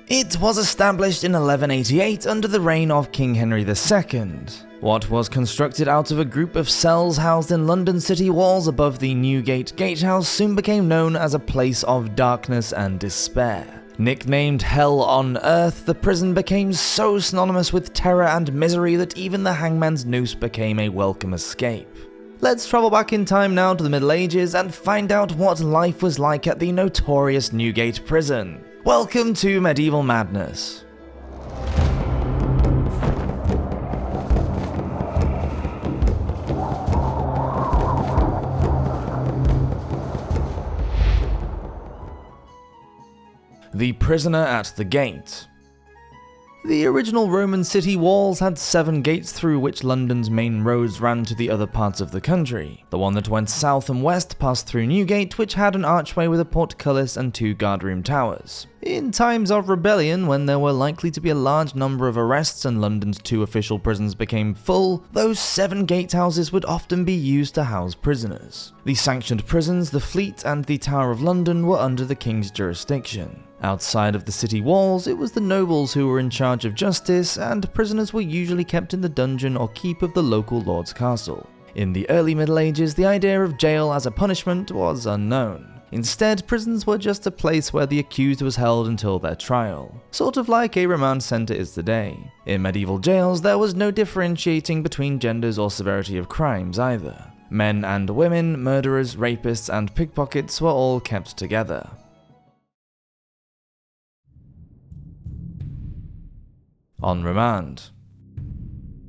It was established in 1188 under the reign of King Henry II. What was constructed out of a group of cells housed in London city walls above the Newgate gatehouse soon became known as a place of darkness and despair. Nicknamed Hell on Earth, the prison became so synonymous with terror and misery that even the hangman's noose became a welcome escape. Let's travel back in time now to the Middle Ages and find out what life was like at the notorious Newgate prison. Welcome to Medieval Madness. The prisoner at the gate. The original Roman city walls had 7 gates through which London's main roads ran to the other parts of the country. The one that went south and west passed through Newgate, which had an archway with a portcullis and 2 guardroom towers. In times of rebellion, when there were likely to be a large number of arrests and London's 2 official prisons became full, those 7 gatehouses would often be used to house prisoners. The sanctioned prisons, the Fleet, and the Tower of London were under the king's jurisdiction. Outside of the city walls, it was the nobles who were in charge of justice, and prisoners were usually kept in the dungeon or keep of the local lord's castle. In the early Middle Ages, the idea of jail as a punishment was unknown. Instead, prisons were just a place where the accused was held until their trial, sort of like a remand centre is today. In medieval jails, there was no differentiating between genders or severity of crimes either. Men and women, murderers, rapists, and pickpockets were all kept together. On remand.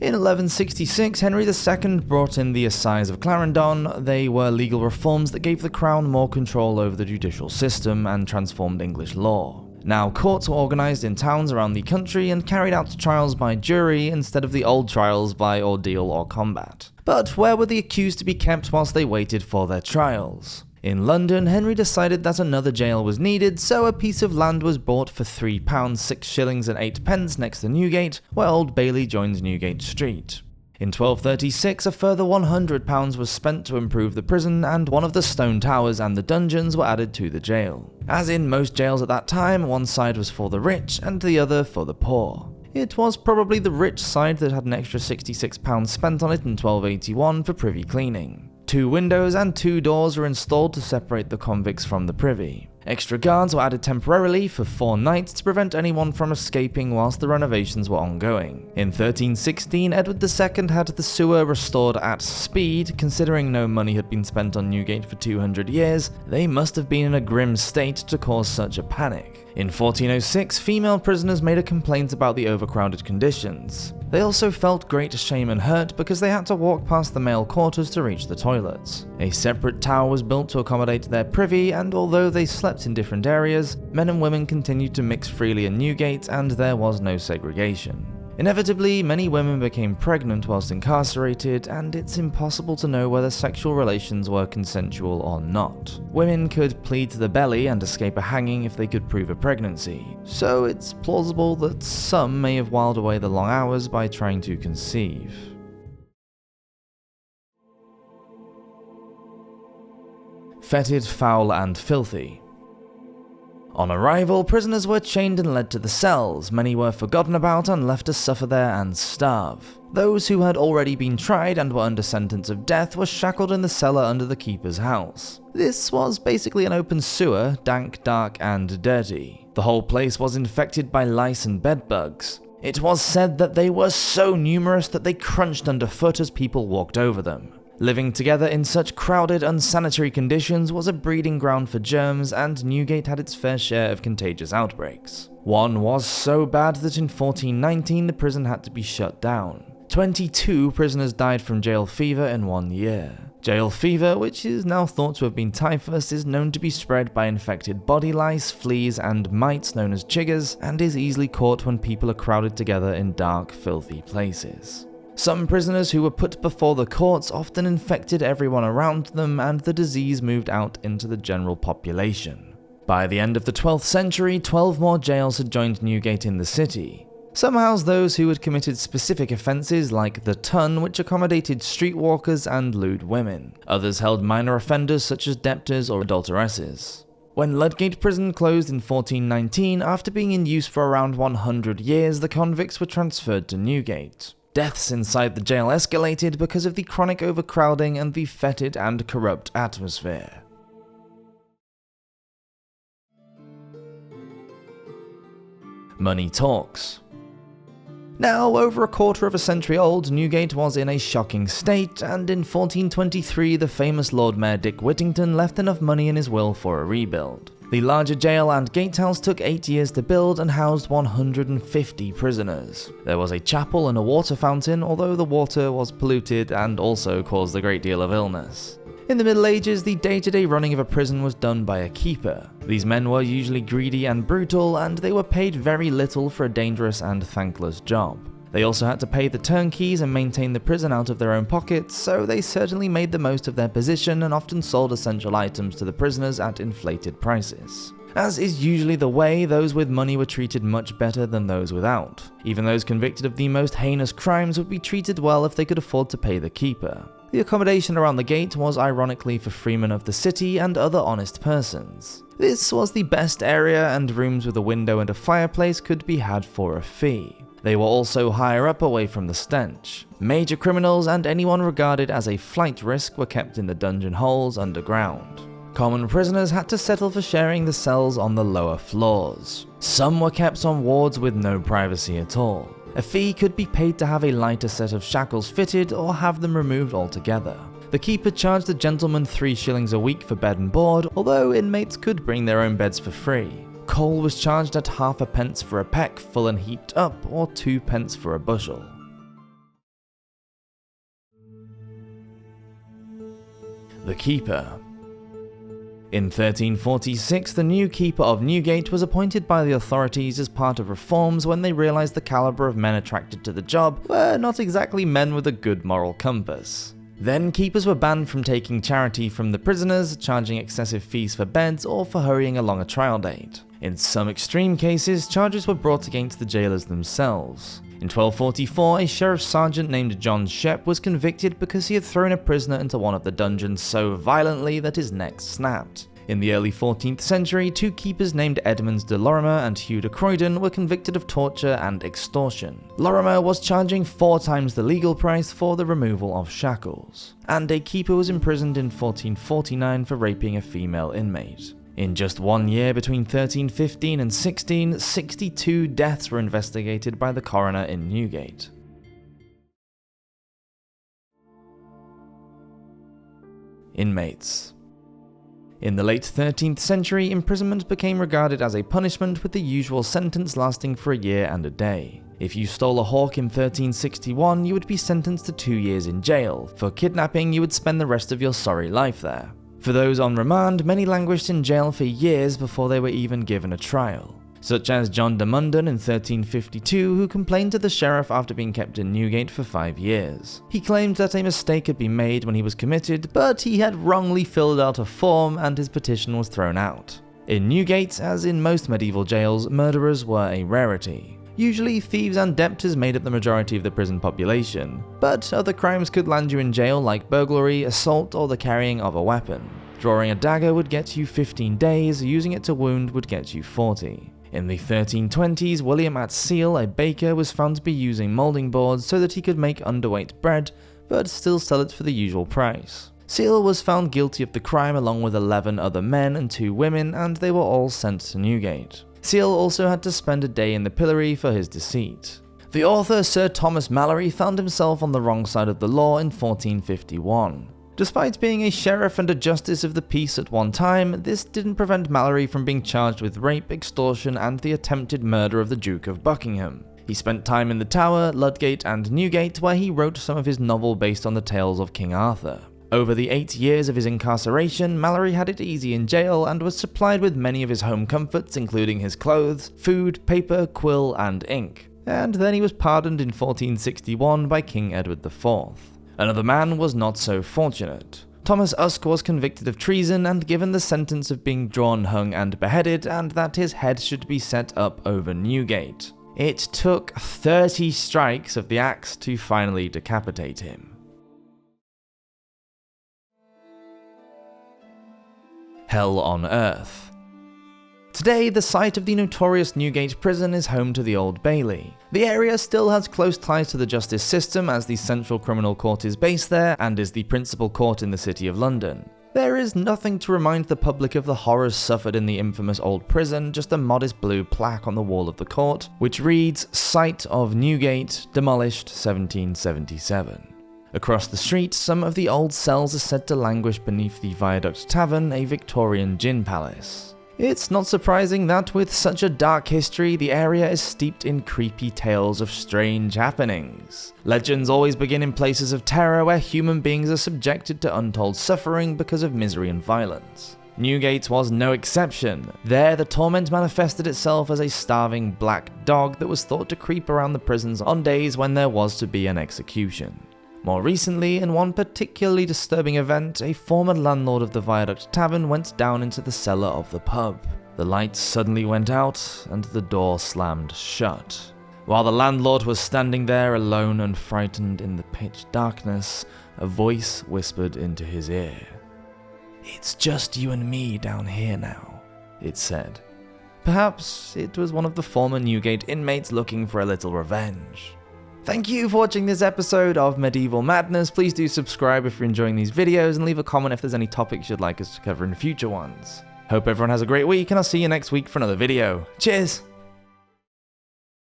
In 1166, Henry II brought in the Assize of Clarendon. They were legal reforms that gave the crown more control over the judicial system and transformed English law. Now, courts were organised in towns around the country and carried out trials by jury instead of the old trials by ordeal or combat. But where were the accused to be kept whilst they waited for their trials? In London, Henry decided that another jail was needed, so a piece of land was bought for £3, 6 shillings and 8 pence next to Newgate, where Old Bailey joins Newgate Street. In 1236, a further £100 was spent to improve the prison, and one of the stone towers and the dungeons were added to the jail. As in most jails at that time, one side was for the rich and the other for the poor. It was probably the rich side that had an extra £66 spent on it in 1281 for privy cleaning. 2 windows and 2 doors were installed to separate the convicts from the privy. Extra guards were added temporarily for 4 nights to prevent anyone from escaping whilst the renovations were ongoing. In 1316, Edward II had the sewer restored at speed. Considering no money had been spent on Newgate for 200 years, they must have been in a grim state to cause such a panic. In 1406, female prisoners made a complaint about the overcrowded conditions. They also felt great shame and hurt because they had to walk past the male quarters to reach the toilets. A separate tower was built to accommodate their privy, and although they slept in different areas, men and women continued to mix freely in Newgate and there was no segregation. Inevitably, many women became pregnant whilst incarcerated, and it's impossible to know whether sexual relations were consensual or not. Women could plead to the belly and escape a hanging if they could prove a pregnancy, so it's plausible that some may have whiled away the long hours by trying to conceive. Fetid, foul, and filthy. On arrival, prisoners were chained and led to the cells. Many were forgotten about and left to suffer there and starve. Those who had already been tried and were under sentence of death were shackled in the cellar under the keeper's house. This was basically an open sewer, dank, dark, and dirty. The whole place was infected by lice and bedbugs. It was said that they were so numerous that they crunched underfoot as people walked over them. Living together in such crowded, unsanitary conditions was a breeding ground for germs, and Newgate had its fair share of contagious outbreaks. One was so bad that in 1419 the prison had to be shut down. 22 prisoners died from jail fever in 1 year. Jail fever, which is now thought to have been typhus, is known to be spread by infected body lice, fleas, and mites known as chiggers, and is easily caught when people are crowded together in dark, filthy places. Some prisoners who were put before the courts often infected everyone around them, and the disease moved out into the general population. By the end of the 12th century, 12 more jails had joined Newgate in the city. Some housed those who had committed specific offences like the Tun, which accommodated streetwalkers and lewd women. Others held minor offenders such as debtors or adulteresses. When Ludgate Prison closed in 1419, after being in use for around 100 years, the convicts were transferred to Newgate. Deaths inside the jail escalated because of the chronic overcrowding and the fetid and corrupt atmosphere. Money talks. Now, over a quarter of a century old, Newgate was in a shocking state, and in 1423 the famous Lord Mayor Dick Whittington left enough money in his will for a rebuild. The larger jail and gatehouse took 8 years to build and housed 150 prisoners. There was a chapel and a water fountain, although the water was polluted and also caused a great deal of illness. In the Middle Ages, the day-to-day running of a prison was done by a keeper. These men were usually greedy and brutal, and they were paid very little for a dangerous and thankless job. They also had to pay the turnkeys and maintain the prison out of their own pockets, so they certainly made the most of their position and often sold essential items to the prisoners at inflated prices. As is usually the way, those with money were treated much better than those without. Even those convicted of the most heinous crimes would be treated well if they could afford to pay the keeper. The accommodation around the gate was ironically for freemen of the city and other honest persons. This was the best area, and rooms with a window and a fireplace could be had for a fee. They were also higher up away from the stench. Major criminals and anyone regarded as a flight risk were kept in the dungeon holes underground. Common prisoners had to settle for sharing the cells on the lower floors. Some were kept on wards with no privacy at all. A fee could be paid to have a lighter set of shackles fitted or have them removed altogether. The keeper charged the gentleman 3 shillings a week for bed and board, although inmates could bring their own beds for free. Coal was charged at half a pence for a peck full and heaped up, or 2 pence for a bushel. The keeper. In 1346, the new keeper of Newgate was appointed by the authorities as part of reforms when they realised the calibre of men attracted to the job were not exactly men with a good moral compass. Then keepers were banned from taking charity from the prisoners, charging excessive fees for beds, or for hurrying along a trial date. In some extreme cases, charges were brought against the jailers themselves. In 1244, a sheriff's sergeant named John Shep was convicted because he had thrown a prisoner into one of the dungeons so violently that his neck snapped. In the early 14th century, 2 keepers named Edmonds de Lorimer and Hugh de Croydon were convicted of torture and extortion. Lorimer was charging 4 times the legal price for the removal of shackles, and a keeper was imprisoned in 1449 for raping a female inmate. In just 1 year between 1315 and 16, 62 deaths were investigated by the coroner in Newgate. Inmates. In the late 13th century, imprisonment became regarded as a punishment, with the usual sentence lasting for a year and a day. If you stole a hawk in 1361, you would be sentenced to 2 years in jail. For kidnapping, you would spend the rest of your sorry life there. For those on remand, many languished in jail for years before they were even given a trial, such as John de Munden in 1352, who complained to the sheriff after being kept in Newgate for 5 years. He claimed that a mistake had been made when he was committed, but he had wrongly filled out a form and his petition was thrown out. In Newgate, as in most medieval jails, murderers were a rarity. Usually, thieves and debtors made up the majority of the prison population, but other crimes could land you in jail like burglary, assault, or the carrying of a weapon. Drawing a dagger would get you 15 days, using it to wound would get you 40. In the 1320s, William at Seal, a baker, was found to be using moulding boards so that he could make underweight bread, but still sell it for the usual price. Seal was found guilty of the crime along with 11 other men and 2 women, and they were all sent to Newgate. Seal also had to spend a day in the pillory for his deceit. The author Sir Thomas Malory found himself on the wrong side of the law in 1451. Despite being a sheriff and a justice of the peace at one time, this didn't prevent Malory from being charged with rape, extortion, and the attempted murder of the Duke of Buckingham. He spent time in the Tower, Ludgate, and Newgate, where he wrote some of his novel based on the tales of King Arthur. Over the 8 years of his incarceration, Malory had it easy in jail and was supplied with many of his home comforts, including his clothes, food, paper, quill, and ink. And then he was pardoned in 1461 by King Edward IV. Another man was not so fortunate. Thomas Usk was convicted of treason and given the sentence of being drawn, hung, and beheaded, and that his head should be set up over Newgate. It took 30 strikes of the axe to finally decapitate him. Hell on Earth. Today, the site of the notorious Newgate prison is home to the Old Bailey. The area still has close ties to the justice system, as the Central Criminal Court is based there and is the principal court in the City of London. There is nothing to remind the public of the horrors suffered in the infamous old prison, just a modest blue plaque on the wall of the court, which reads, "Site of Newgate, demolished 1777. Across the street, some of the old cells are said to languish beneath the Viaduct Tavern, a Victorian gin palace. It's not surprising that with such a dark history, the area is steeped in creepy tales of strange happenings. Legends always begin in places of terror where human beings are subjected to untold suffering because of misery and violence. Newgate was no exception. There, the torment manifested itself as a starving black dog that was thought to creep around the prisons on days when there was to be an execution. More recently, in one particularly disturbing event, a former landlord of the Viaduct Tavern went down into the cellar of the pub. The lights suddenly went out, and the door slammed shut. While the landlord was standing there alone and frightened in the pitch darkness, a voice whispered into his ear. "It's just you and me down here now," it said. Perhaps it was one of the former Newgate inmates looking for a little revenge. Thank you for watching this episode of Medieval Madness. Please do subscribe if you're enjoying these videos and leave a comment if there's any topics you'd like us to cover in future ones. Hope everyone has a great week, and I'll see you next week for another video. Cheers!